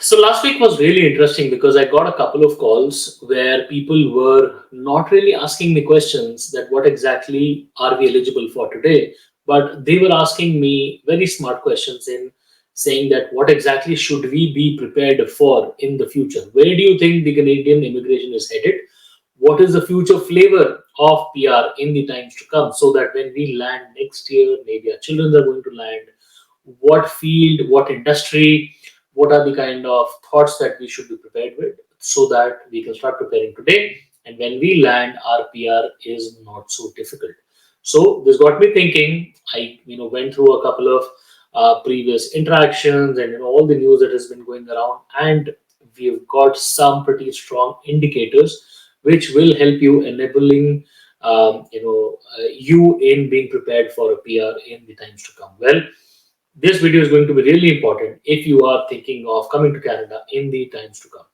So last week was really interesting because I got a couple of calls where people were not really asking me questions that what exactly are we eligible for today, but they were asking me very smart questions in saying that what exactly should we be prepared for in the future? Where do you think the Canadian immigration is headed? What is the future flavor of PR in the times to come so that when we land next year, maybe our children are going to land, what field, what industry, what are the kind of thoughts that we should be prepared with so that we can start preparing today. And when we land, our PR is not so difficult. So this got me thinking. I went through a couple of previous interactions and all the news that has been going around, and we've got some pretty strong indicators which will help you enabling you in being prepared for a PR in the times to come. Well, this video is going to be really important if you are thinking of coming to Canada in the times to come.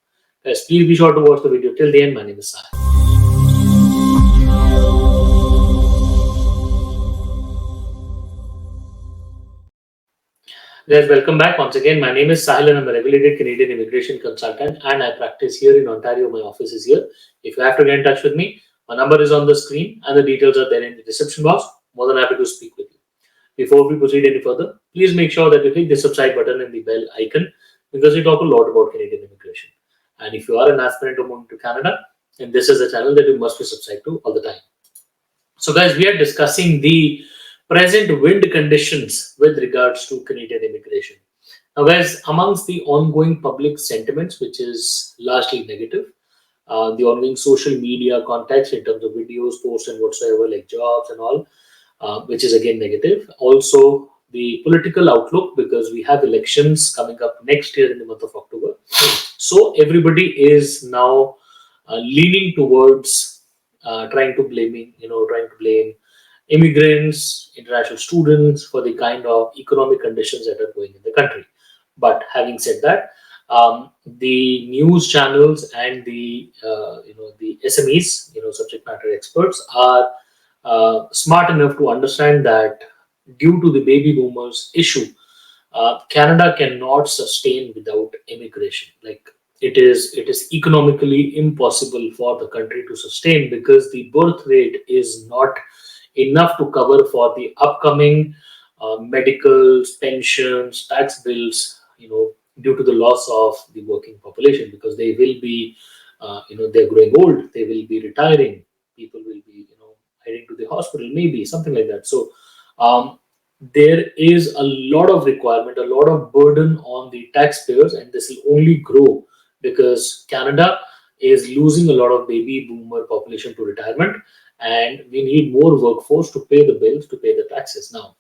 Guys, please be sure to watch the video till the end. My name is Sai. Guys, welcome back once again. My name is Sahil and I'm a regulated Canadian immigration consultant and I practice here in Ontario. My office is here. If you have to get in touch with me, my number is on the screen and the details are there in the description box. More than happy to speak with you. Before we proceed any further, please make sure that you hit the subscribe button and the bell icon because we talk a lot about Canadian immigration. And if you are an aspirant to move to Canada, then this is a channel that you must be subscribed to all the time. So guys, we are discussing the present wind conditions with regards to Canadian immigration. Now guys, amongst the ongoing public sentiments, which is largely negative, the ongoing social media context in terms of videos, posts and whatsoever like jobs and all, which is again negative. Also, the political outlook because we have elections coming up next year in the month of October. So everybody is now leaning towards trying to blame immigrants, international students for the kind of economic conditions that are going in the country. But having said that, the news channels and the SMEs, subject matter experts, are smart enough to understand that due to the baby boomers issue, Canada cannot sustain without immigration. Like it is economically impossible for the country to sustain because the birth rate is not enough to cover for the upcoming medicals, pensions, tax bills. Due to the loss of the working population because they will be, they're growing old, they will be retiring, people will be, heading to the hospital, maybe something like that. So there is a lot of requirement, a lot of burden on the taxpayers, and this will only grow because Canada is losing a lot of baby boomer population to retirement, and we need more workforce to pay the bills, to pay the taxes. Now,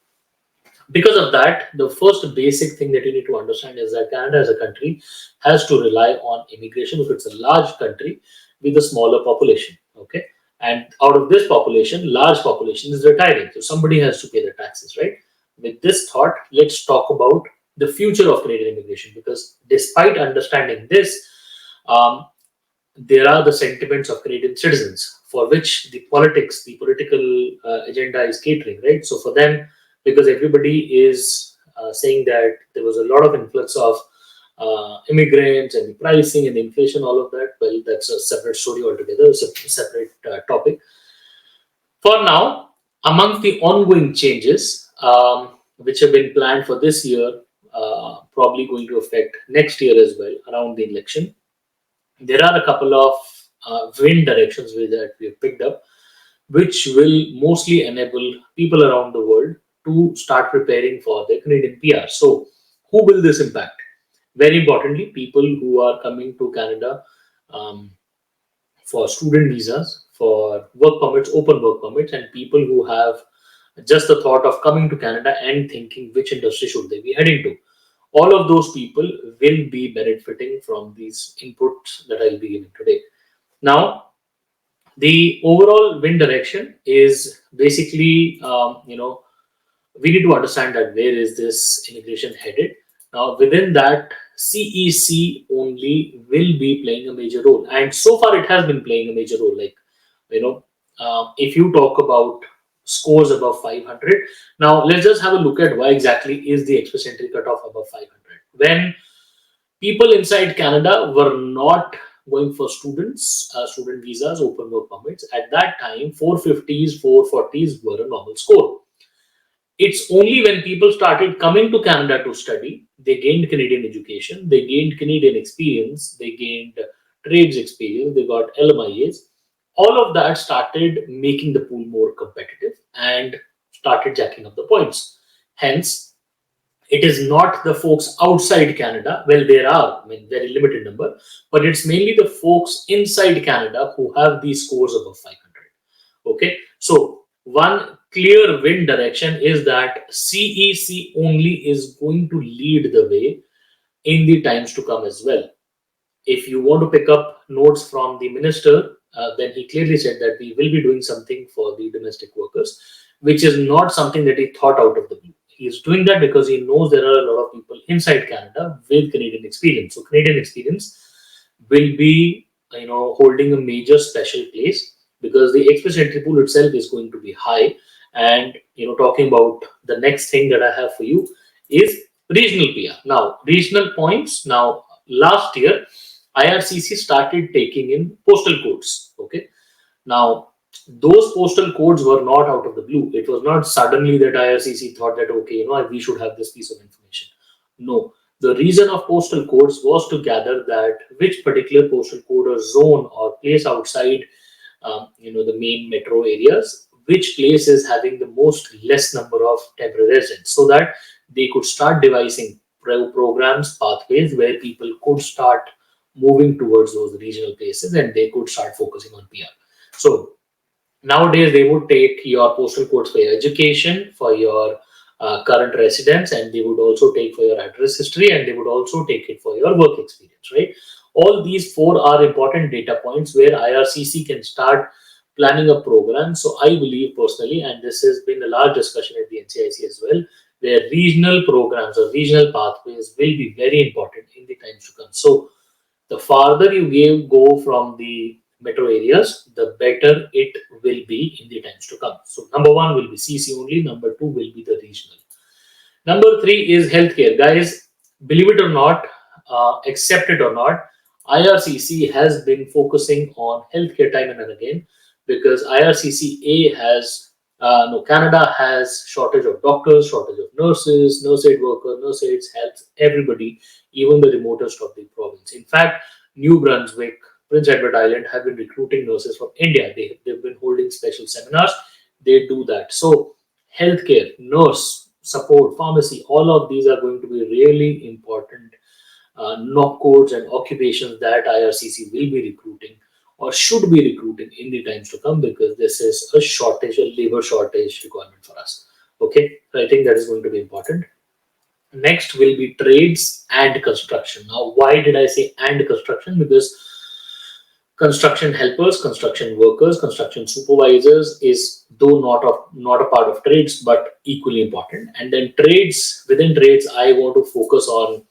because of that, the first basic thing that you need to understand is that Canada as a country has to rely on immigration if it's a large country with a smaller population. Okay. And out of this population, large population is retiring. So somebody has to pay the taxes, right? With this thought, let's talk about the future of Canadian immigration because despite understanding this, there are the sentiments of Canadian citizens for which the political agenda is catering, right? So for them, because everybody is saying that there was a lot of influx of immigrants and the pricing and the inflation, all of that, well, that's a separate story altogether, a separate topic. For now, amongst the ongoing changes which have been planned for this year, probably going to affect next year as well around the election, there are a couple of wind directions that we have picked up, which will mostly enable people around the world to start preparing for the Canadian PR. So, who will this impact? Very importantly, people who are coming to Canada for student visas, for work permits, open work permits, and people who have just the thought of coming to Canada and thinking which industry should they be heading to. All of those people will be benefiting from these inputs that I'll be giving today. Now, the overall wind direction is basically, we need to understand that where is this immigration headed. Now, within that, CEC only will be playing a major role, and so far it has been playing a major role. Like, if you talk about scores above 500, now let's just have a look at why exactly is the express entry cutoff above 500. When People inside Canada were not going for student visas, open work permits. At that time, 450s, 440s were a normal score. It's only when people started coming to Canada to study, they gained Canadian education, they gained Canadian experience, they gained trades experience, they got LMIAs. All of that started making the pool more competitive and started jacking up the points. Hence, it is not the folks outside Canada. Well, there are, I mean, very limited number, but it's mainly the folks inside Canada who have these scores above 500. Okay, so one clear win direction is that CEC only is going to lead the way in the times to come as well. If you want to pick up notes from the minister, then he clearly said that we will be doing something for the domestic workers, which is not something that he thought out of the blue. He is doing that because he knows there are a lot of people inside Canada with Canadian experience. So Canadian experience will be, holding a major special place because the express entry pool itself is going to be high. And talking about the next thing that I have for you is regional PR. Now, regional points. Now, last year IRCC started taking in postal codes. Okay. Now, those postal codes were not out of the blue. It was not suddenly that IRCC thought that, okay, we should have this piece of information. No. The reason of postal codes was to gather that which particular postal code or zone or place outside, the main metro areas, which place is having the most less number of temporary residents, so that they could start devising programs, pathways where people could start moving towards those regional places and they could start focusing on PR. So nowadays they would take your postal codes for your education, for your current residence, and they would also take for your address history, and they would also take it for your work experience, right? All these four are important data points where IRCC can start planning a program. So I believe personally, and this has been a large discussion at the NCIC as well, where regional programs or regional pathways will be very important in the times to come. So the farther you go from the metro areas, the better it will be in the times to come. So number one will be CC only, number two will be the regional. Number three is healthcare. Guys, believe it or not, accept it or not, IRCC has been focusing on healthcare time and again, because IRCCA has, no, Canada has shortage of doctors, shortage of nurses, nurse aid workers, nurse aides, health, everybody, even the remotest of the province. In fact, New Brunswick, Prince Edward Island have been recruiting nurses from India. They've been holding special seminars. They do that. So healthcare, nurse, support, pharmacy, all of these are going to be really important knock codes and occupations that IRCC will be recruiting or should be recruiting in the times to come, because this is a shortage, a labor shortage requirement for us. Okay, so I think that is going to be important. Next will be trades and construction. Now, why did I say and construction? Because construction helpers, construction workers, construction supervisors is though not a part of trades, but equally important. And then trades, within trades, I want to focus on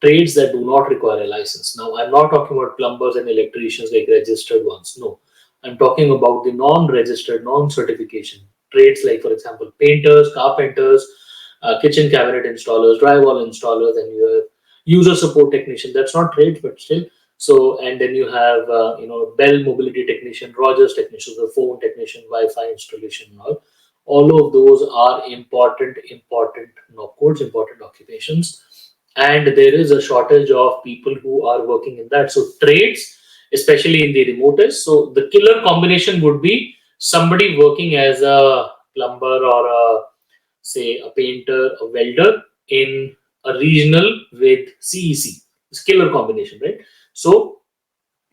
trades that do not require a license. Now, I'm not talking about plumbers and electricians like registered ones. No, I'm talking about the non-registered, non-certification trades, like for example, painters, carpenters, kitchen cabinet installers, drywall installers, and you have user support technician. That's not trade, but still. So, and then you have, Bell mobility technician, Rogers technician, the phone technician, Wi-Fi installation, and all. All of those are important knock codes, important occupations, and there is a shortage of people who are working in that. So trades, especially in the remotest. So the killer combination would be somebody working as a plumber or say a painter, a welder in a regional with CEC. It's killer combination, right? So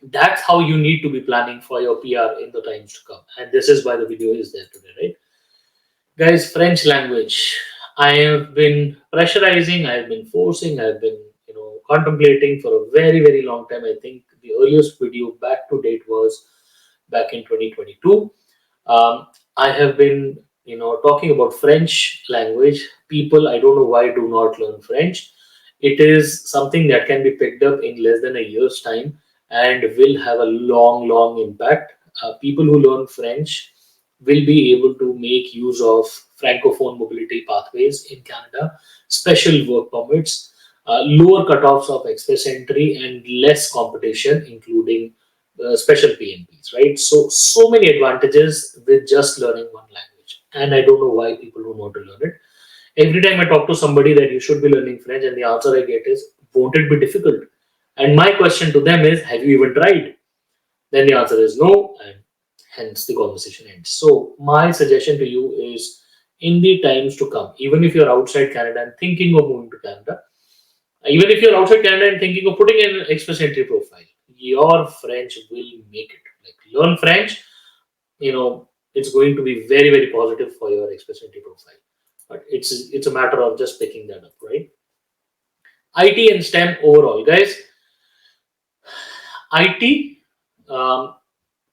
that's how you need to be planning for your PR in the times to come. And this is why the video is there today, right? Guys, French language. I have been pressurizing, I've been forcing, I've been, contemplating for a very, very long time. I think the earliest video back to date was back in 2022. I have been, talking about French language. People, I don't know why, do not learn French. It is something that can be picked up in less than a year's time and will have a long, long impact. People who learn French will be able to make use of francophone mobility pathways in Canada, special work permits. lower cutoffs of express entry, and less competition, including special PNPs, right? So many advantages with just learning one language. And I don't know why people don't want to learn it. Every time I talk to somebody that you should be learning French, and the answer I get is, won't it be difficult? And my question to them is, have you even tried? Then the answer is no, and hence the conversation ends. So my suggestion to you is, in the times to come, even if you're outside Canada and thinking of moving to Canada, even if you're outside Canada and thinking of putting in an express entry profile, your French will make it. Like, learn French, it's going to be very, very positive for your express entry profile. But it's a matter of just picking that up, right? IT and STEM overall, guys. IT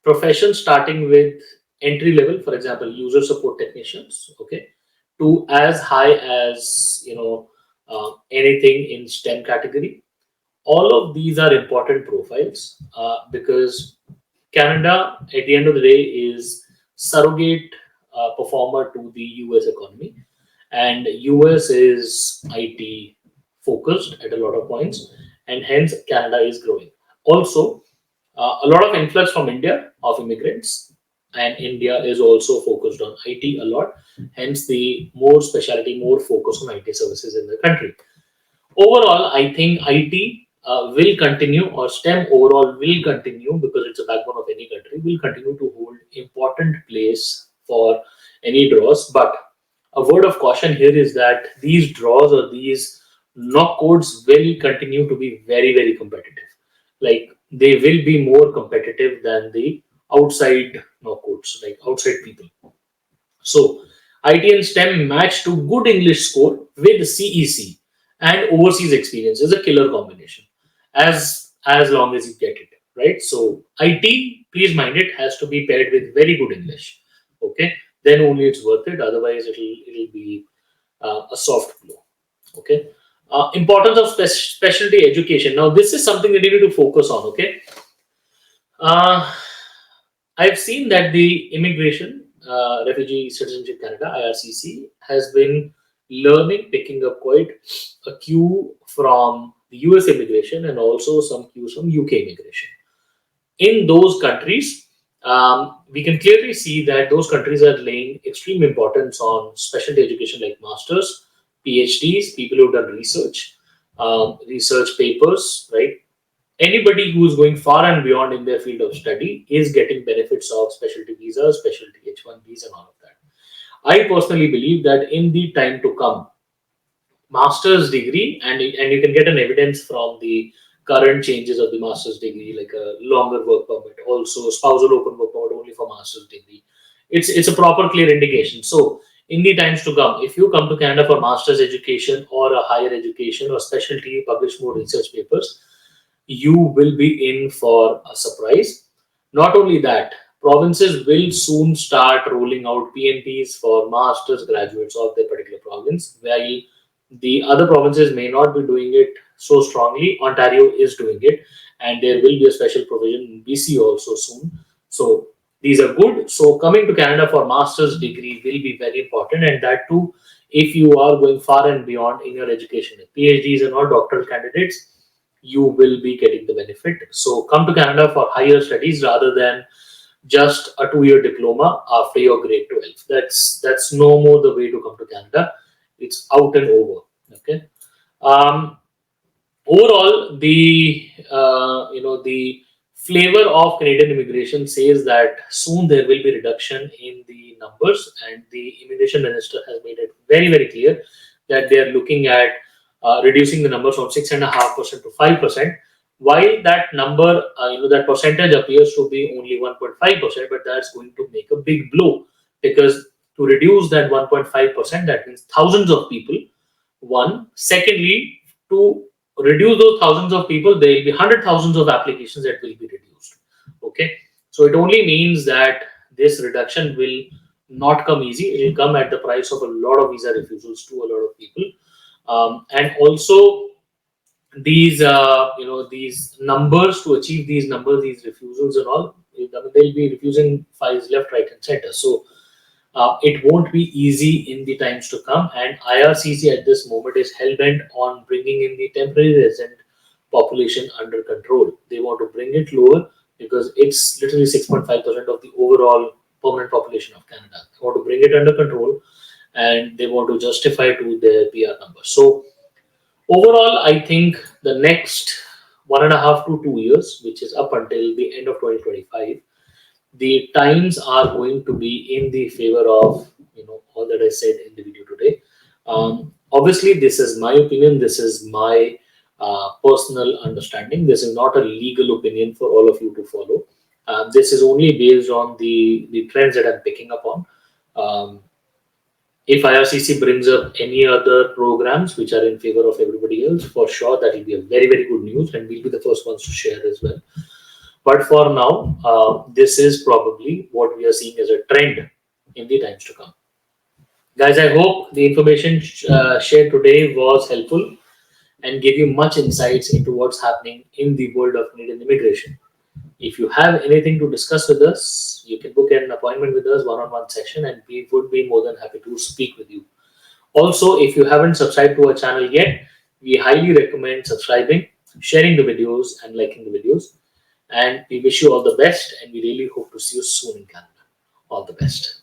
profession starting with entry level, for example, user support technicians, okay, to as high as anything in STEM category. All of these are important profiles because Canada, at the end of the day, is surrogate performer to the US economy, and US is IT focused at a lot of points, and hence Canada is growing. Also, a lot of influx from India of immigrants, and India is also focused on IT a lot. Hence, the more specialty, more focus on IT services in the country. Overall, I think IT will continue, or STEM overall will continue, because it's a backbone of any country, will continue to hold important place for any draws. But a word of caution here is that these draws or these knock codes will continue to be very, very competitive. Like, they will be more competitive than the outside knock codes, like outside people. So IT and STEM match to good English score with CEC and overseas experience is a killer combination. As long as you get it right. So IT, please mind it, has to be paired with very good English. Okay, then only it's worth it. Otherwise, it'll be a soft blow. Okay. Importance of specialty education. Now, this is something that you need to focus on. Okay. I've seen that the Immigration, Refugee Citizenship Canada (IRCC) has been picking up quite a queue from the US immigration and also some queues from UK immigration. In those countries, we can clearly see that those countries are laying extreme importance on specialty education like masters, PhDs, people who've done research papers, right? Anybody who's going far and beyond in their field of study is getting benefits of specialty visas, specialty H1Bs, and all of that. I personally believe that in the time to come, master's degree, and you can get an evidence from the current changes of the master's degree, like a longer work permit, also spousal open work permit only for master's degree. It's a proper clear indication. So in the times to come, if you come to Canada for master's education or a higher education or specialty, publish more research papers, you will be in for a surprise. Not only that, provinces will soon start rolling out PNPs for master's graduates of their particular province, while the other provinces may not be doing it so strongly. Ontario is doing it, and there will be a special provision in BC also soon. So these are good. So coming to Canada for master's degree will be very important, and that too, if you are going far and beyond in your education, PhDs and all doctoral candidates, you will be getting the benefit. So come to Canada for higher studies rather than just a 2-year diploma after your grade 12. That's no more the way to come to Canada. It's out and over. Okay. Overall, the flavor of Canadian immigration says that soon there will be reduction in the numbers, and the immigration minister has made it very, very clear that they are looking at reducing the numbers from 6.5% to 5%. While that number, that percentage appears to be only 1.5%, but that's going to make a big blow, because to reduce that 1.5%, that means thousands of people. One. Secondly, to reduce those thousands of people, there will be 100,000 of applications that will be reduced. Okay. So it only means that this reduction will not come easy. It will come at the price of a lot of visa refusals to a lot of people. And also, these these numbers, to achieve these numbers, these refusals and all, they'll be refusing files left, right, and center. So It won't be easy in the times to come, and IRCC at this moment is hell-bent on bringing in the temporary resident population under control. They want to bring it lower because it's literally 6.5% of the overall permanent population of Canada. They want to bring it under control, and they want to justify to their PR numbers. So overall, I think the next 1.5 to 2 years, which is up until the end of 2025, the times are going to be in the favor of all that I said in the video today. Obviously, this is my opinion. This is my personal understanding. This is not a legal opinion for all of you to follow. This is only based on the trends that I'm picking up on. Um, if IRCC brings up any other programs which are in favor of everybody else, for sure that will be a very, very good news, and we'll be the first ones to share as well. But for now, this is probably what we are seeing as a trend in the times to come. Guys, I hope the information shared today was helpful and gave you much insights into what's happening in the world of Canadian immigration. If you have anything to discuss with us, you can book an appointment with us, one-on-one session, and we would be more than happy to speak with you. Also, if you haven't subscribed to our channel yet, we highly recommend subscribing, sharing the videos, and liking the videos. And we wish you all the best, and we really hope to see you soon in Canada. All the best.